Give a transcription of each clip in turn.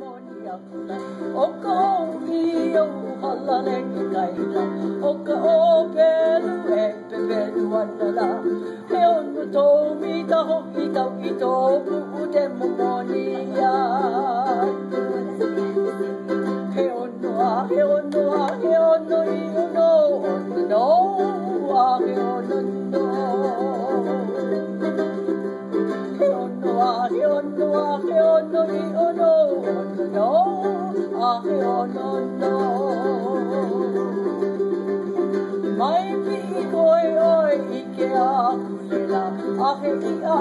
Oka o halale kaila, oka o pelu e pelu wanala. He onu tomi taho ito pu de momonia. He onu he onu I uno no he onu no. He onu I uno no he onu no. Mai pi koi oi ike a kulela, ahe I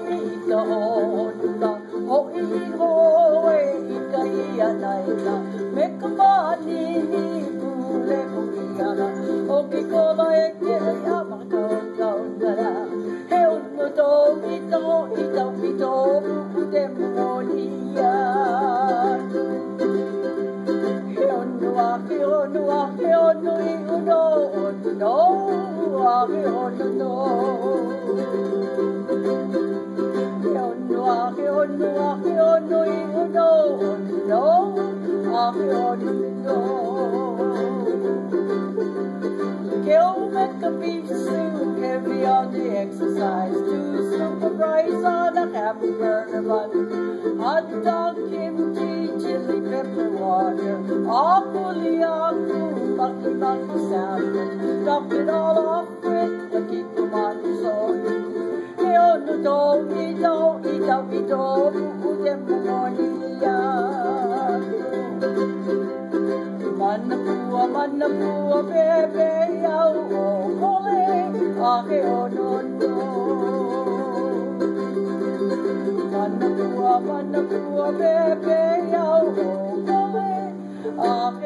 I ka honda, ho I hoe I ka ia naila, me ka mani ni pule ko iara, o ki kola e ke a maka ongara, he unu to ito pu de monia. He onu he onu I uno no, he onu no. He onu I uno no, he onu no. Kill make a beach swing heavy on the exercise, two super rice on a happy burger bun, hot dog, kimchi, chili pepper water, awfully bucky sandwich, dump it all off with a keep them on the soul. He onu ito, dem monia. Manapua, bebe, yao, kole, ahe onu no. Manapua, bebe, yao, kole, ahe